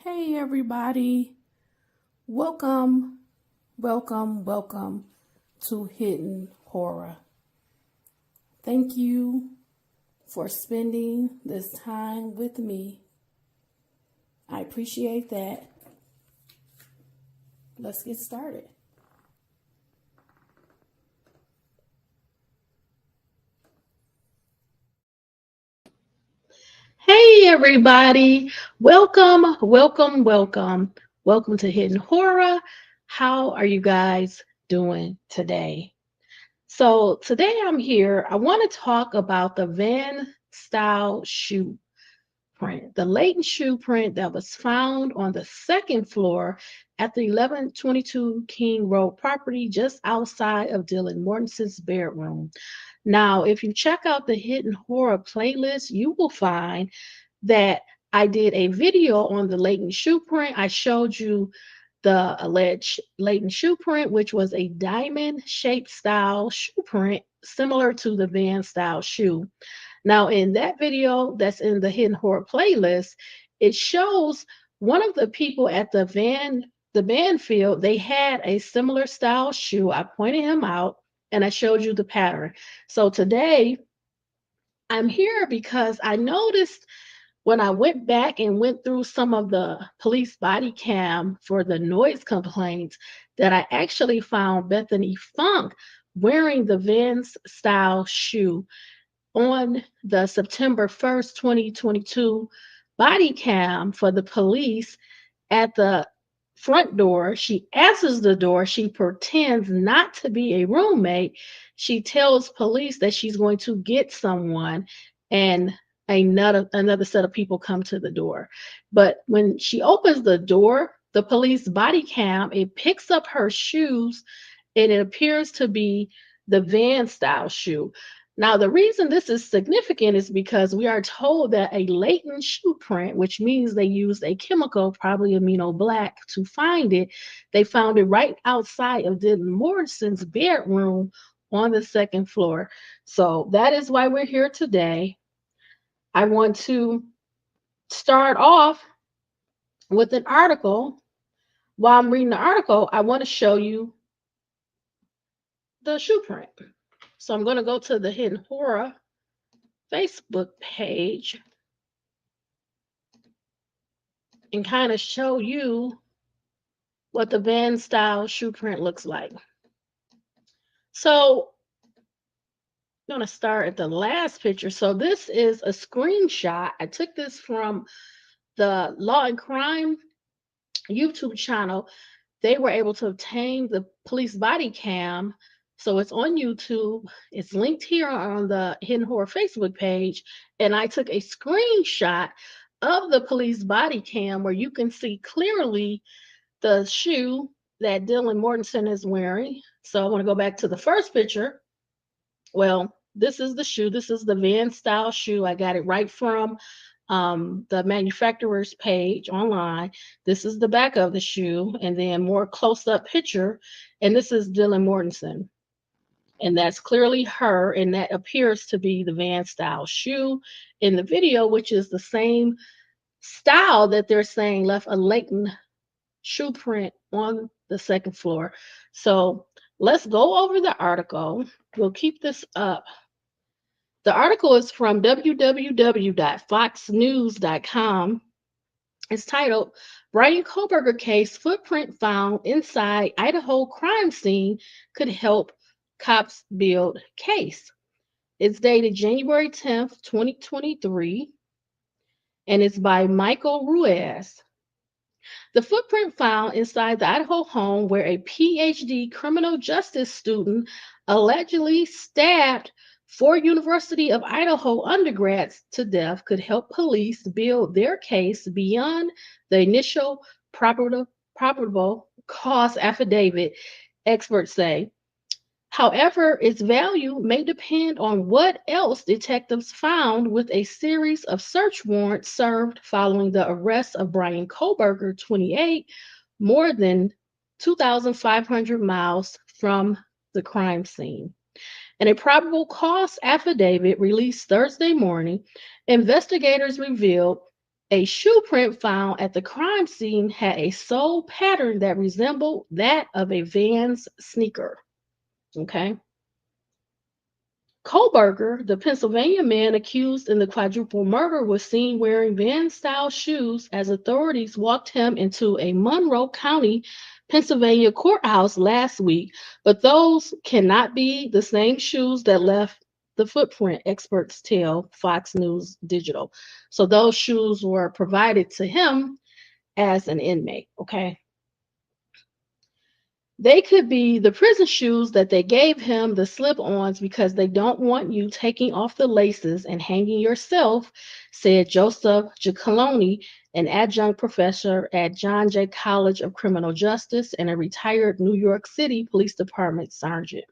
Hey everybody, welcome, welcome to Hidden Horror. Thank you for spending this time with me. I appreciate that. Let's get started. Hey everybody, welcome to Hidden Horror. How are you guys doing today? So today I'm here. I want to talk about the Van style shoe print, the latent shoe print that was found on the second floor at the 1122 King Road property just outside of Dylan Mortensen's bedroom. Now, if you check out the Hidden Horror playlist, you will find that I did a video on the latent shoe print. I showed you the alleged latent shoe print, which was a diamond shaped style shoe print similar to the Van style shoe. Now, in that video that's in the Hidden Horror playlist, it shows one of the people at the band field, they had a similar style shoe. I pointed him out and I showed you the pattern. So today I'm here because I noticed when I went back and went through some of the police body cam for the noise complaints that I actually found Bethany Funke wearing the Vans style shoe on the September 1st, 2022 body cam for the police at the front door. She answers the door. She pretends not to be a roommate. She tells police that she's going to get someone, and another set of people come to the door. But when she opens the door, the police body cam, it picks up her shoes and it appears to be the Van style shoe. Now, the reason this is significant is because we are told that a latent shoe print, which means they used a chemical, probably amino black, to find it, they found it right outside of Dylan Morrison's bedroom on the second floor. So that is why we're here today. I want to start off with an article. While I'm reading the article, I want to show you the shoe print. So I'm going to go to the Hidden Horror Facebook page and kind of show you what the Van style shoe print looks like. So I'm going to start at the last picture. So this is a screenshot. I took this from the Law and Crime YouTube channel. They were able to obtain the police body cam. So it's on YouTube. It's linked here on the Hidden Horror Facebook page. And I took a screenshot of the police body cam where you can see clearly the shoe that Dylan Mortensen is wearing. So I want to go back to the first picture. Well, this is the shoe. This is the Van style shoe. I got it right from the manufacturer's page online. This is the back of the shoe, and then more close-up picture. And this is Dylan Mortensen. And that's clearly her, and that appears to be the Van style shoe in the video, which is the same style that they're saying left a latent shoe print on the second floor. So let's go over the article. We'll keep this up. The article is from www.foxnews.com. It's titled Brian Koberger Case Footprint Found Inside Idaho Crime Scene Could Help Cops Build Case. It's dated January 10th, 2023, and it's by Michael Ruiz. The footprint found inside the Idaho home where a PhD criminal justice student allegedly stabbed 4 University of Idaho undergrads to death could help police build their case beyond the initial probable cause affidavit, experts say. However, its value may depend on what else detectives found with a series of search warrants served following the arrest of Brian Koberger, 28, more than 2,500 miles from the crime scene. In a probable cause affidavit released Thursday morning, investigators revealed A shoe print found at the crime scene had a sole pattern that resembled that of a Vans sneaker. Okay. Koberger, the Pennsylvania man accused in the quadruple murder, was seen wearing Vans-style shoes as authorities walked him into a Monroe County, Pennsylvania courthouse last week, but those cannot be the same shoes that left the footprint, experts tell Fox News Digital. So those shoes were provided to him as an inmate, okay? They could be the prison shoes that they gave him, the slip-ons, because they don't want you taking off the laces and hanging yourself, said Joseph Giacalone, an adjunct professor at John Jay College of Criminal Justice and a retired New York City Police Department sergeant.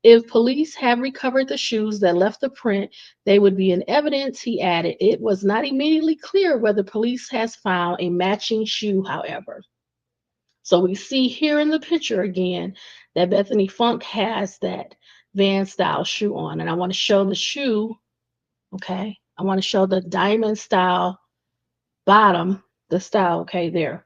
If police have recovered the shoes that left the print, they would be in evidence, he added. It was not immediately clear whether police has found a matching shoe, however. So we see here in the picture again that Bethany Funke has that Van style shoe on. And I want to show the shoe, okay? I want to show the diamond style bottom, the style, okay, there.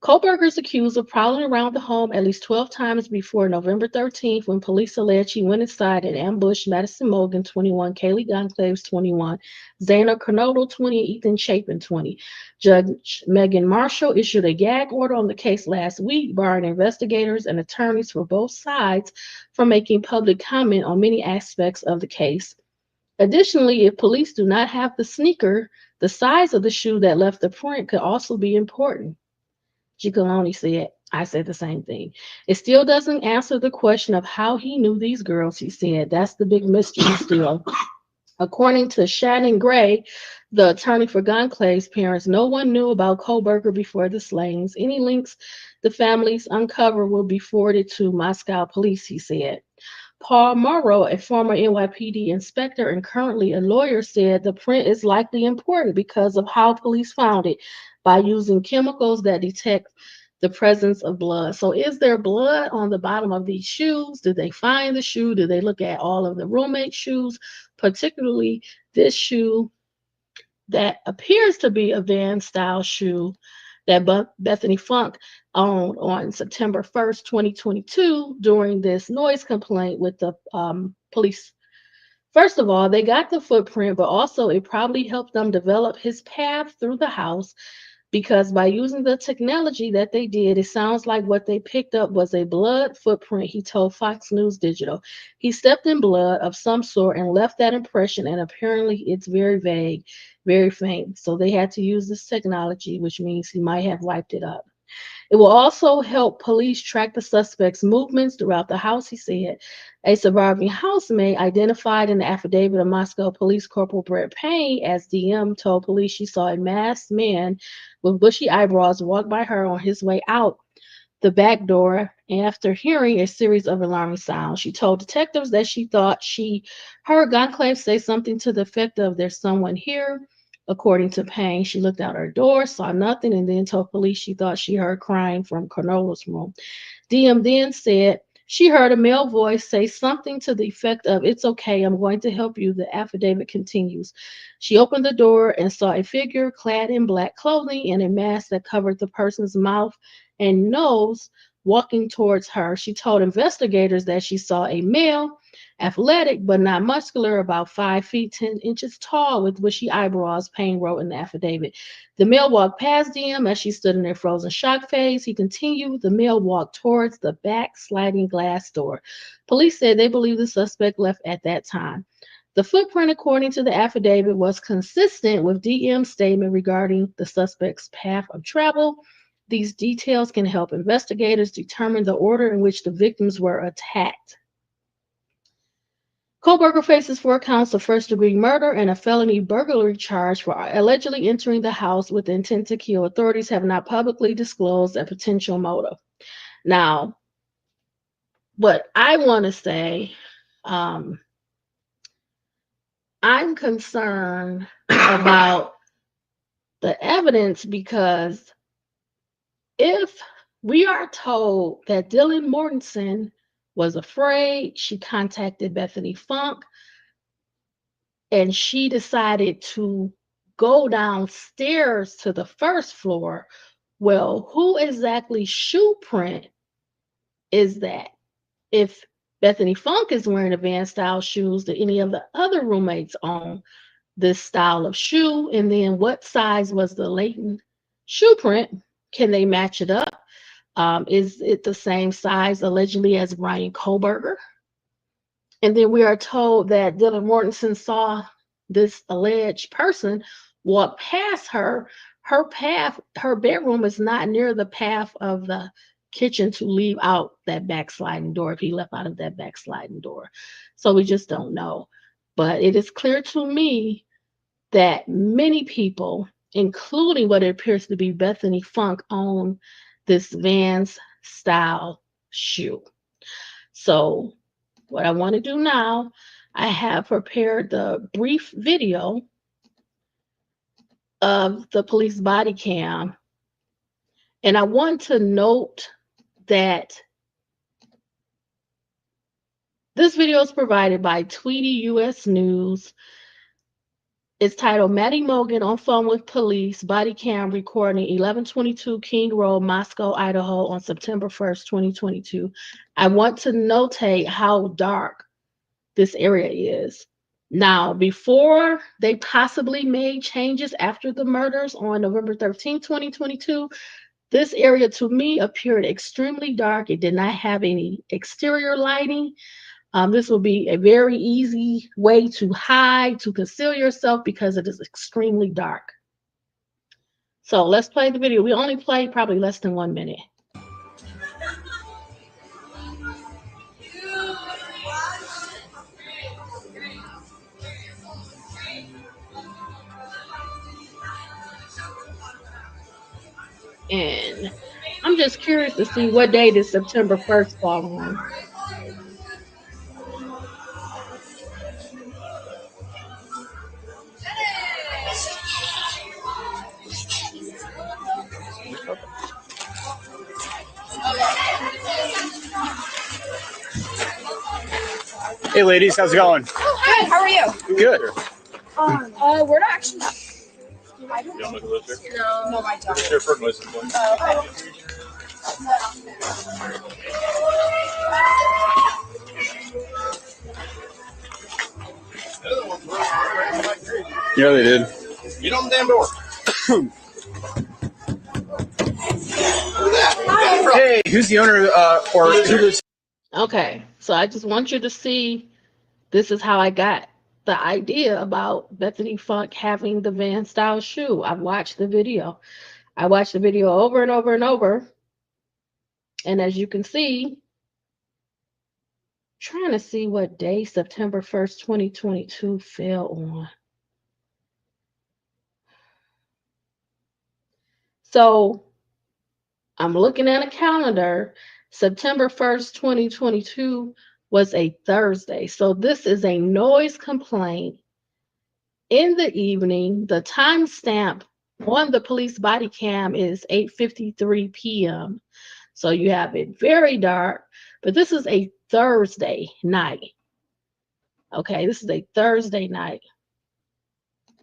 Kohlberger is accused of prowling around the home at least 12 times before November 13th when police allege he went inside and ambushed Madison Mogen, 21, Kaylee Gonclaves, 21, Xana Kernodle, 20, and Ethan Chapin, 20. Judge Megan Marshall issued a gag order on the case last week, barring investigators and attorneys for both sides from making public comment on many aspects of the case. Additionally, if police do not have the sneaker, the size of the shoe that left the print could also be important. Giacalone said, I said the same thing. It still doesn't answer the question of how he knew these girls, he said. That's the big mystery still. According to Shannon Gray, the attorney for Gonclaves' parents, no one knew about Kohlberger before the slayings. Any links the families uncover will be forwarded to Moscow police, he said. Paul Morrow, a former NYPD inspector and currently a lawyer, said the print is likely important because of how police found it by using chemicals that detect the presence of blood. So, is there blood on the bottom of these shoes? Did they find the shoe? Did they look at all of the roommate shoes, particularly this shoe that appears to be a Van style shoe that Bethany Funk owned on September 1st, 2022, during this noise complaint with the police? First of all, they got the footprint, but also it probably helped them develop his path through the house because by using the technology that they did, it sounds like what they picked up was a blood footprint, he told Fox News Digital. He stepped in blood of some sort and left that impression, and apparently it's very vague, very faint. So they had to use this technology, which means he might have wiped it up. It will also help police track the suspect's movements throughout the house, he said. A surviving housemaid identified in the affidavit of Moscow Police Corporal Brett Payne as DM told police she saw a masked man with bushy eyebrows walk by her on his way out the back door after hearing a series of alarming sounds. She told detectives that she thought she heard Gonclave say something to the effect of, "There's someone here." According to Payne, she looked out her door, saw nothing, and then told police she thought she heard crying from Kernodle's room. DM then said she heard a male voice say something to the effect of, "It's okay, I'm going to help you," the affidavit continues. She opened the door and saw a figure clad in black clothing and a mask that covered the person's mouth and nose walking towards her. She told investigators that she saw a male, athletic but not muscular, about 5 feet 10 inches tall with bushy eyebrows, Payne wrote in the affidavit. The male walked past DM as she stood in a frozen shock phase. He continued. The male walked towards the back sliding glass door. Police said they believe the suspect left at that time. The footprint, according to the affidavit, was consistent with DM's statement regarding the suspect's path of travel. These details can help investigators determine the order in which the victims were attacked. Kohlberger faces 4 counts of first-degree murder and a felony burglary charge for allegedly entering the house with the intent to kill. Authorities have not publicly disclosed a potential motive. Now, what I want to say, I'm concerned about the evidence because if we are told that Dylan Mortensen was afraid, she contacted Bethany Funke, and she decided to go downstairs to the first floor. Well, who exactly shoe print is that? If Bethany Funke is wearing a Van style shoes, do any of the other roommates own this style of shoe? And then what size was the latent shoe print? Can they match it up? Is it the same size allegedly as Brian Koberger? And then we are told that Dylan Mortensen saw this alleged person walk past her. Her bedroom is not near the path of the kitchen to leave out that backsliding door, if he left out of that backsliding door. So we just don't know. But it is clear to me that many people, including what it appears to be Bethany Funke, own this Vans style shoe. So what I want to do now, I have prepared the brief video of the police body cam. And I want to note that this video is provided by Tweety US News. It's titled Maddy Mogen on Phone with Police, Body Cam Recording 1122 King Road, Moscow, Idaho on September 1st, 2022. I want to notate how dark this area is. Now, before they possibly made changes after the murders on November 13th, 2022, this area to me appeared extremely dark. It did not have any exterior lighting. This will be a very easy way to hide, to conceal yourself because it is extremely dark. So let's play the video. We only played probably less than 1 minute. And I'm just curious to see what day this September 1st fall on. Hey ladies, how's it going? Oh, hi, how are you? Good. We're not actually. I don't You don't know. live here? No, I don't. Here for noise complaint. Okay. Yeah, they did. Get on the damn door. Hey, who's the owner or who lives? Okay, so I just want you to see, this is how I got the idea about Bethany Funke having the Van style shoe. I've watched the video. I watched the video over and over and over. And as you can see, trying to see what day September 1st, 2022 fell on. So I'm looking at a calendar. September 1st, 2022 was a Thursday. So this is a noise complaint in the evening. The timestamp on the police body cam is 8:53 p.m. So you have it very dark, but this is a Thursday night. Okay, this is a Thursday night.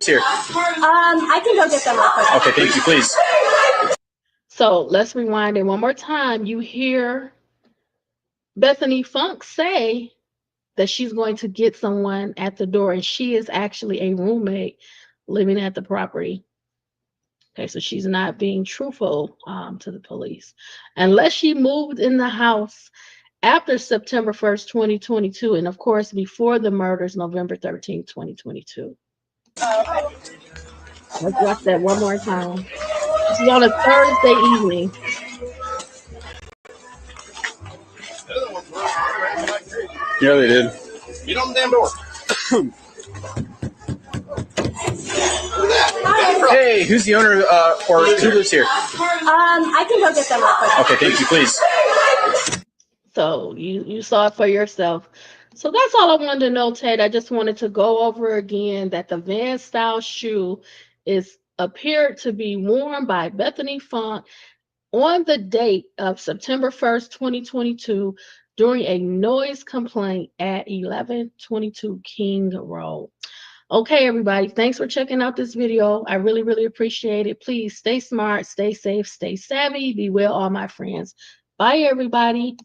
Here. I can go get them real quick. Okay, thank you, please. So let's rewind it one more time. You hear Bethany Funke say that she's going to get someone at the door, and she is actually a roommate living at the property. Okay, so she's not being truthful to the police. Unless she moved in the house after September 1st, 2022, and of course before the murders, November 13th, 2022. Let's watch that one more time. This is on a Thursday evening. Yeah, they did. Get on the damn door. Hey, who's the owner or who lives here? I can go get them real quick. Okay, thank you, please. So you saw it for yourself. So that's all I wanted to know, Ted. I just wanted to go over again that the Van style shoe appeared to be worn by Bethany Funke on the date of September 1st, 2022, during a noise complaint at 1122 King Road. Okay, everybody, thanks for checking out this video. I really, really appreciate it. Please stay smart, stay safe, stay savvy. Be well, all my friends. Bye, everybody.